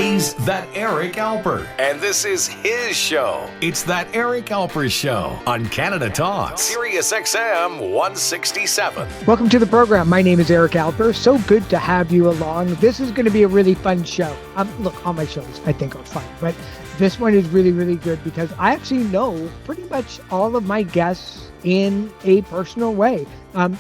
He's that Eric Alper, and this is his show. It's that Eric Alper Show on Canada Talks, Sirius XM 167. Welcome to the program. My name is Eric Alper. So good to have you along. This is going to be a really fun show. Look, all my shows I think are fun, but this one is really, really good because I actually know pretty much all of my guests in a personal way.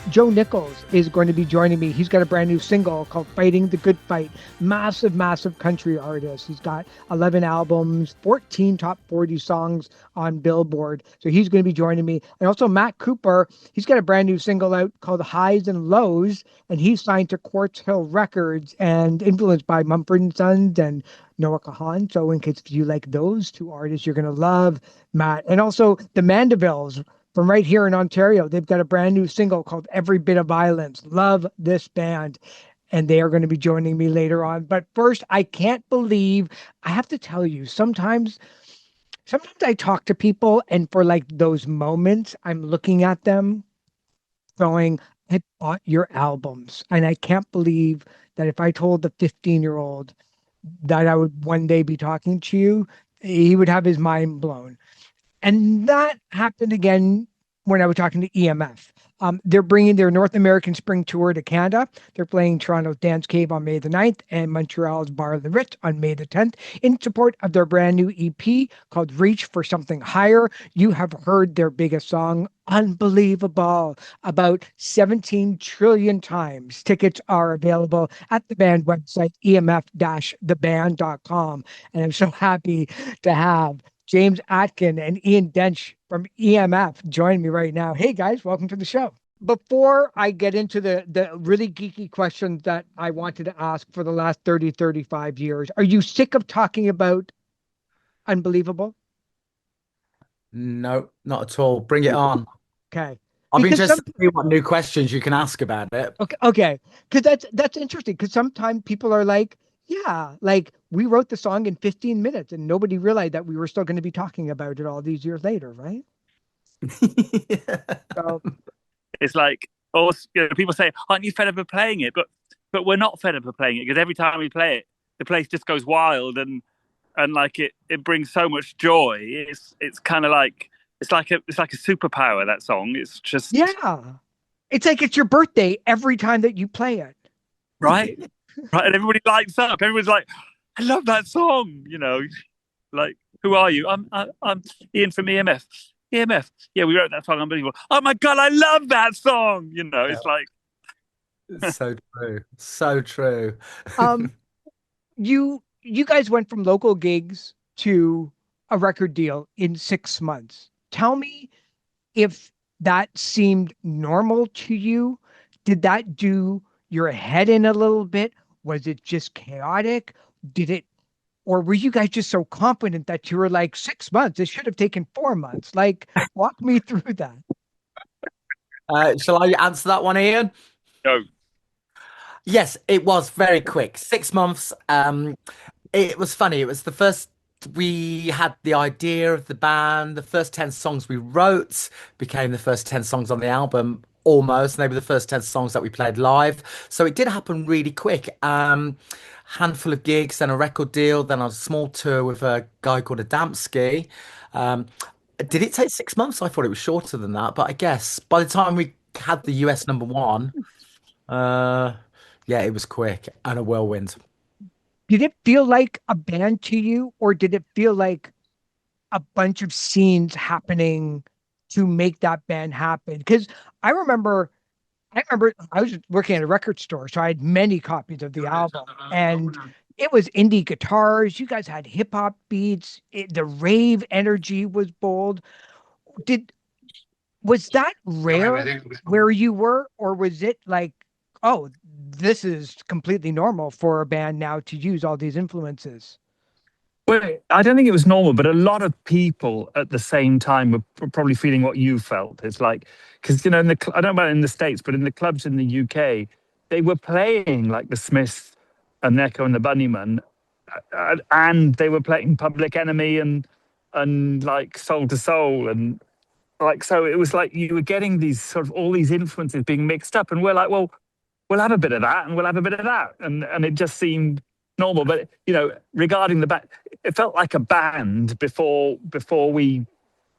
Joe Nichols is going to be joining me. He's got a brand new single called Fighting the Good Fight. Massive, massive country artist. He's got 11 albums, 14 top 40 songs on Billboard. So he's going to be joining me. And also Matt Cooper, he's got a brand new single out called Highs and Lows. And he's signed to Quartz Hill Records and influenced by Mumford & Sons and Noah Kahan. So in case you like those two artists, you're going to love Matt. And also the Mandevilles from right here in Ontario. They've got a brand new single called Every Bit of Violence. Love this band. And they are going to be joining me later on. But first, I can't believe, I have to tell you, sometimes I talk to people and for like those moments, I'm looking at them going, I bought your albums. And I can't believe that if I told the 15-year-old that I would one day be talking to you, he would have his mind blown. And that happened again when I was talking to EMF. They're bringing their North American Spring Tour to Canada. They're playing Toronto's Dance Cave on May the 9th and Montreal's Bar Le Ritz on May the 10th in support of their brand new EP called Reach for Something Higher. You have heard their biggest song, Unbelievable, about 17 trillion times. Tickets are available at the band website, emf-theband.com. And I'm so happy to have James Atkin and Ian Dench from EMF join me right now. Hey guys, welcome to the show. Before I get into the really geeky questions that I wanted to ask for the last 30, 35 years, are you sick of talking about Unbelievable? No, not at all. Bring it on. Okay. I'll be Because interested to see what new questions you can ask about it. Okay. Because that's interesting. Because sometimes people are like, yeah, like we wrote the song in 15 minutes and nobody realized that we were still going to be talking about it all these years later, right? Yeah. So, it's like, people say, aren't you fed up of playing it? But we're not fed up of playing it because every time we play it, the place just goes wild and like it brings so much joy. It's kind of like, it's like a superpower, that song. It's just, yeah, it's like it's your birthday every time that you play it. Right. Right, and everybody lights up. Everyone's like, "I love that song." You know, like, who are you? I'm Ian from EMF. EMF. Yeah, we wrote that song. Unbelievable. Oh my god, I love that song. You know, it's like, it's so true, so true. You guys went from local gigs to a record deal in 6 months. Tell me if that seemed normal to you. Did that do your head in a little bit? Was it just chaotic? Or were you guys just so confident that you were like 6 months? It should have taken 4 months. Like, walk me through that. Shall I answer that one, Ian? no. Yes, it was very quick. 6 months. It was funny. It was the first we had the idea of the band. The first 10 songs we wrote became the first 10 songs on the album. Almost, and they were the first 10 songs that we played live. So it did happen really quick. Handful of gigs, then a record deal, then a small tour with a guy called Adamski. Did it take 6 months? I thought it was shorter than that, but I guess by the time we had the US #1, yeah, it was quick and a whirlwind. Did it feel like a band to you, or did it feel like a bunch of scenes happening to make that band happen? Because I remember I was working at a record store, so I had many copies of the album, and it was indie guitars. You guys had hip hop beats. The rave energy was bold. Was that rare where you were, or was it like, oh, this is completely normal for a band now to use all these influences? Well, I don't think it was normal, but a lot of people at the same time were probably feeling what you felt. It's like, because, you know, I don't know about in the States, but in the clubs in the UK, they were playing like the Smiths and Echo and the Bunnymen, and they were playing Public Enemy and like Soul to Soul, and like, so it was like you were getting these sort of all these influences being mixed up, and we're like, well, we'll have a bit of that and we'll have a bit of that, and it just seemed normal. But regarding the band, it felt like a band before we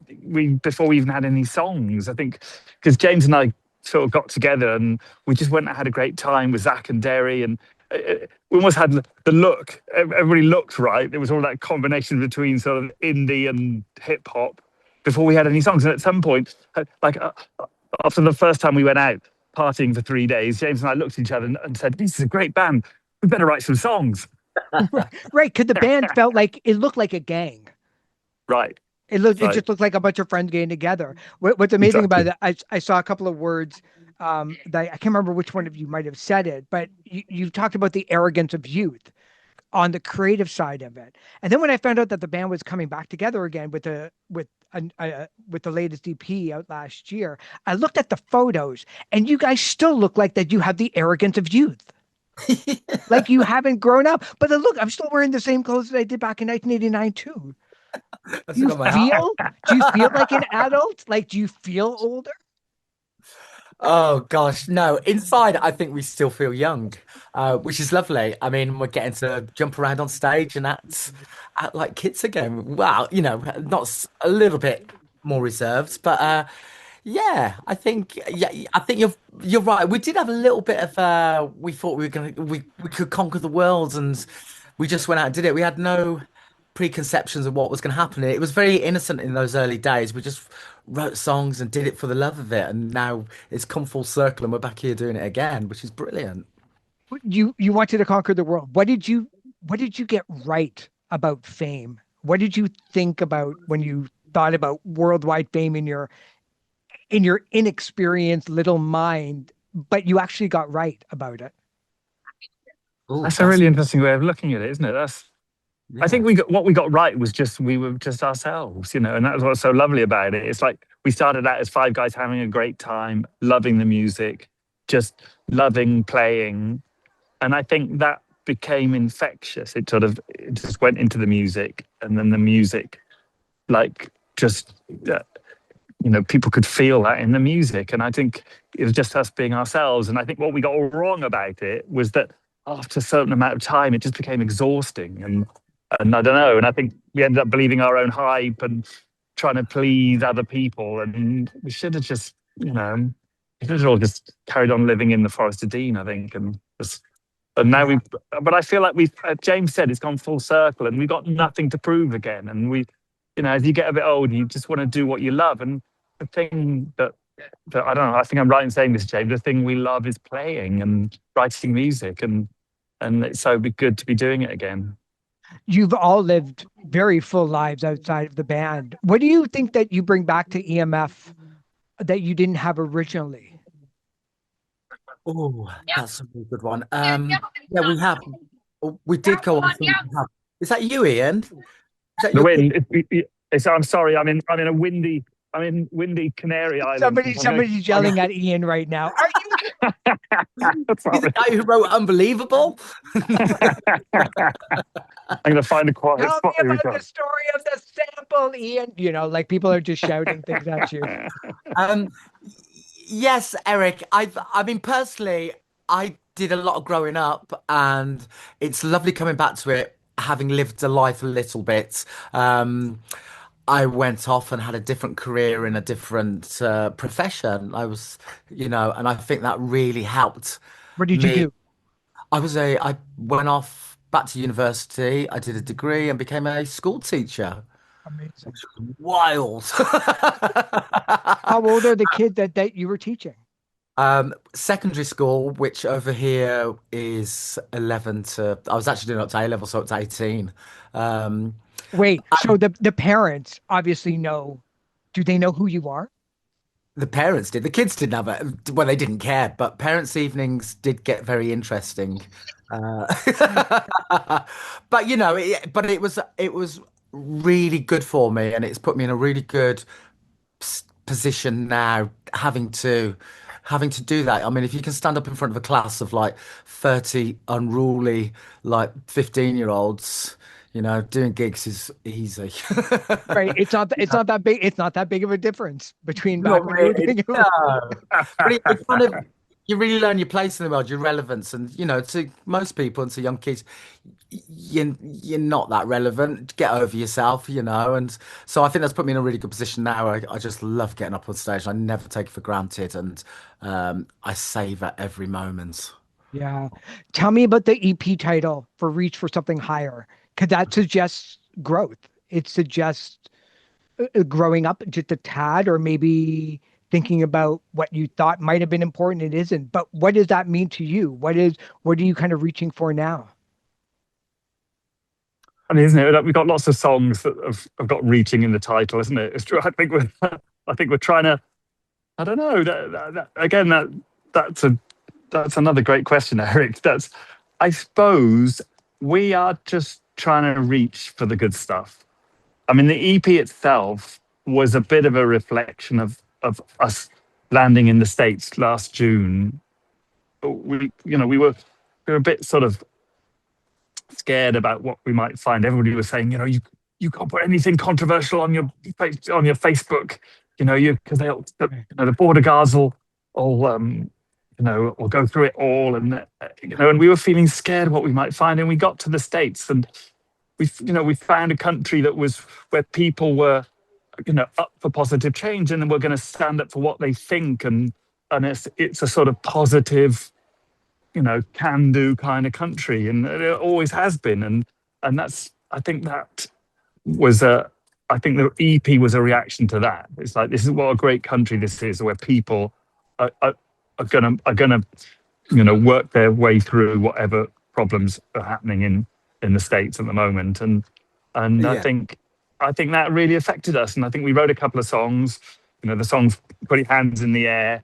even had any songs. I think because James and I sort of got together and we just went and had a great time with Zach and Derry, and we almost had the look. Everybody looked right. There was all that combination between sort of indie and hip hop before we had any songs. And at some point, after the first time we went out partying for 3 days, James and I looked at each other and said, "This is a great band. We better write some songs." Right, because the band felt like it looked like a gang. Right. It just looked like a bunch of friends getting together. What's amazing about it, I saw a couple of words that I can't remember which one of you might have said it, but you talked about the arrogance of youth on the creative side of it. And then when I found out that the band was coming back together again with the latest EP out last year, I looked at the photos, and you guys still look like that you have the arrogance of youth. Like you haven't grown up. But then look, I'm still wearing the same clothes that I did back in 1989 too. Do you feel like an adult? Like, do you feel older? Oh gosh, no. Inside, I think we still feel young, which is lovely. I mean, we're getting to jump around on stage and act like kids again. Well, a little bit more reserved, but yeah, I think you're right. We did have a little bit of we thought we could conquer the world, and we just went out and did it. We had no preconceptions of what was going to happen. It was very innocent in those early days. We just wrote songs and did it for the love of it, and now it's come full circle, and we're back here doing it again, which is brilliant. You wanted to conquer the world. What did you get right about fame? What did you think about when you thought about worldwide fame in your inexperienced little mind, but you actually got right about it? Ooh, that's a really interesting way of looking at it, isn't it? Yeah. I think what we got right was we were just ourselves, and that was what's so lovely about it. It's like we started out as five guys having a great time, loving the music, just loving playing, and I think that became infectious. It just went into the music, and then the music, like just people could feel that in the music, and I think it was just us being ourselves. And I think what we got wrong about it was that after a certain amount of time, it just became exhausting and I don't know. And I think we ended up believing our own hype and trying to please other people. And we should have just, we should have all just carried on living in the Forest of Dean, I think. And now but I feel like James said, it's gone full circle and we've got nothing to prove again. And as you get a bit older, you just want to do what you love. And the thing that I don't know, I think I'm right in saying this, James, the thing we love is playing and writing music. And it's so good to be doing it again. You've all lived very full lives outside of the band. What do you think that you bring back to EMF that you didn't have originally? Oh, that's a really good one. Yeah, we did go on. Is that you, Ian? Is that the wind? I'm sorry. I'm in a windy Canary Island. Somebody's yelling at Ian right now. Are you? He's the guy who wrote Unbelievable. I'm going to find a quiet spot. Tell me about the story of the sample, Ian. Like people are just shouting things at you. Yes, Eric. I mean, personally, I did a lot of growing up, and it's lovely coming back to it, having lived a life a little bit. I went off and had a different career in a different profession. I was, and I think that really helped. What did you do? I went off back to university. I did a degree and became a school teacher. Amazing. Wild. How old are the kids that you were teaching? Secondary school, which over here is 11 to, I was actually doing up to A level, so it's 18. Wait, so the parents obviously know. Do they know who you are? The parents did. The kids didn't have it. Well, they didn't care, but parents' evenings did get very interesting. But it was really good for me, and it's put me in a really good position now, having to do that. I mean, if you can stand up in front of a class of like 30 unruly, like 15-year-olds, doing gigs is easy. Right. It's not that big. It's not that big of a difference between back when you were doing it. No. But you really learn your place in the world, your relevance, and to most people and to young kids, you're not that relevant. Get over yourself, and so I think that's put me in a really good position now. I just love getting up on stage. I never take it for granted, and I savor every moment. Yeah. Tell me about the EP title for Reach for Something Higher, because that suggests growth. It suggests growing up just a tad, or maybe thinking about what you thought might have been important, it isn't. But what does that mean to you? What are you kind of reaching for now? I mean, isn't it? Like, we've got lots of songs that have got reaching in the title, isn't it? It's true. I think we're trying to. I don't know. Again, that's another great question, Eric. I suppose we are just trying to reach for the good stuff. I mean, the EP itself was a bit of a reflection of us landing in the States last June. We were a bit sort of scared about what we might find. Everybody was saying, you can't put anything controversial on your Facebook, because the border guards will go through it all, and we were feeling scared what we might find, and we got to the States, and we found a country that was where people were, up for positive change, and then we're going to stand up for what they think, and it's a sort of positive, can do kind of country, and it always has been, and that's I think that was I think the EP was a reaction to that. It's like, this is what a great country this is, where people are gonna work their way through whatever problems are happening in the States at the moment, and Yeah. I think that really affected us, and I think we wrote a couple of songs. The songs putting hands in the air,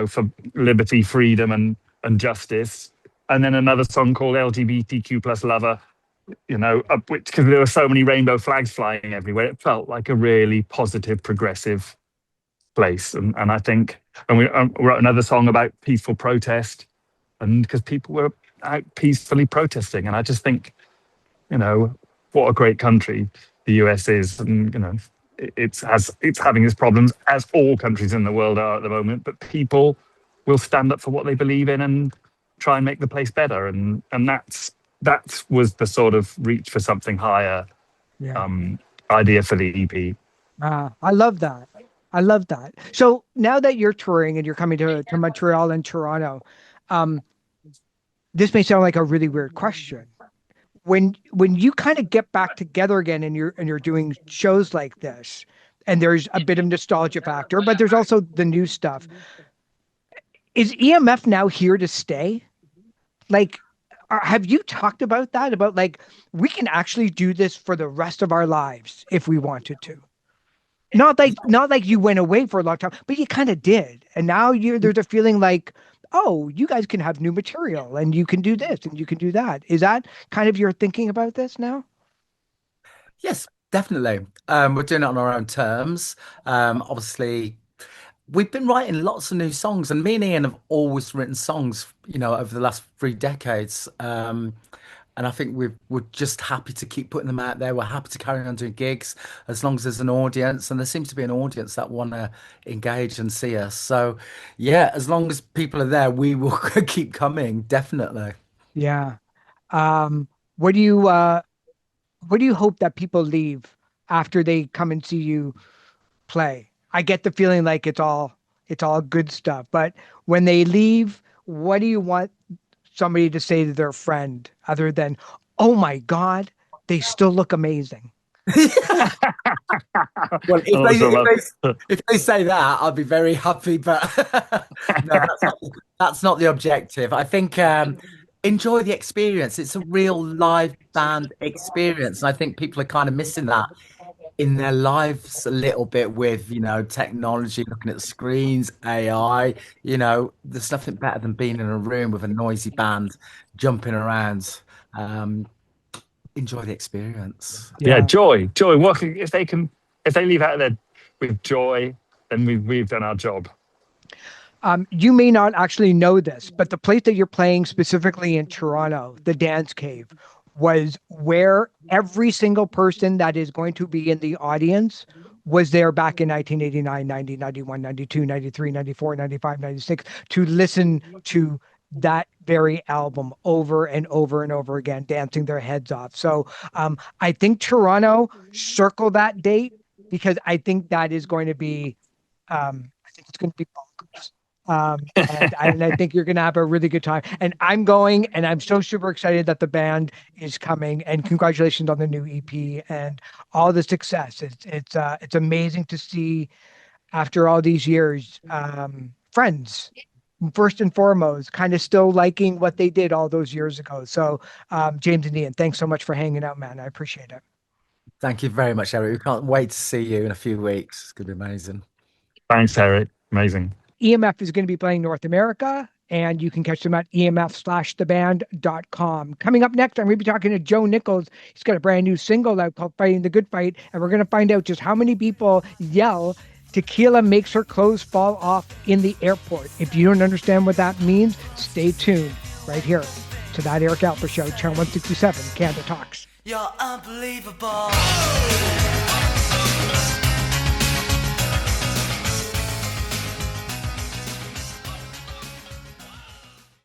for liberty, freedom, and justice, and then another song called LGBTQ plus lover, which, because there were so many rainbow flags flying everywhere, it felt like a really positive, progressive place. And I think, and we wrote another song about peaceful protest, and because people were out peacefully protesting, and I just think, what a great country the US is, and it's having its problems, as all countries in the world are at the moment, but people will stand up for what they believe in and try and make the place better, and that was the sort of reach for something higher Yeah. idea for the EP. I love that. I love that. So now that you're touring and you're coming to Montreal and Toronto, this may sound like a really weird question. When you kind of get back together again and you're doing shows like this, and there's a bit of nostalgia factor, but there's also the new stuff. Is EMF now here to stay? Like, have you talked about that? About, like, we can actually do this for the rest of our lives if we wanted to. Not like you went away for a long time, but you kind of did. And now there's a feeling like, oh, you guys can have new material and you can do this and you can do that. Is that kind of your thinking about this now? Yes, definitely. We're doing it on our own terms. Obviously, we've been writing lots of new songs, and me and Ian have always written songs, over the last 3 decades. And I think we're just happy to keep putting them out there. We're happy to carry on doing gigs as long as there's an audience, and there seems to be an audience that want to engage and see us. So, yeah, as long as people are there, we will keep coming, definitely. Yeah. Um, what do you hope that people leave after they come and see you play? I get the feeling like it's all good stuff, but when they leave, what do you want somebody to say to their friend other than, "Oh my God, they still look amazing"? Well, Also, if they say that, I'll be very happy. But no, that's not the objective. I think enjoy the experience. It's a real live band experience, and I think people are kind of missing that in their lives a little bit with, technology, looking at screens, AI. There's nothing better than being in a room with a noisy band jumping around. Um, Enjoy the experience. yeah, Yeah. joy. What if they leave out of there with joy, then we've done our job. You may not actually know this, but the place that you're playing specifically in Toronto, the Dance Cave, was where every single person that is going to be in the audience was there back in 1989, 90, 91, 92, 93, 94, 95, 96 to listen to that very album over and over and over again, dancing their heads off. So I think Toronto, circle that date, because I think that is going to be, I think it's going to be bonkers. And I think you're going to have a really good time. And I'm going, and I'm so super excited that the band is coming. And congratulations on the new EP and all the success. It's amazing to see after all these years, friends first and foremost, kind of still liking what they did all those years ago. So, James and Ian, thanks so much for hanging out, man. I appreciate it. Thank you very much, Eric. We can't wait to see you in a few weeks. It's going to be amazing. Thanks, Eric. Amazing. EMF is going to be playing North America, and you can catch them at emf/theband.com. Coming up next, I'm going to be talking to Joe Nichols. He's got a brand new single out called Fighting the Good Fight, and we're going to find out just how many people yell tequila makes her clothes fall off in the airport. If you don't understand what that means, stay tuned right here to That Eric Alper Show, Channel 167, Canada Talks. You're unbelievable.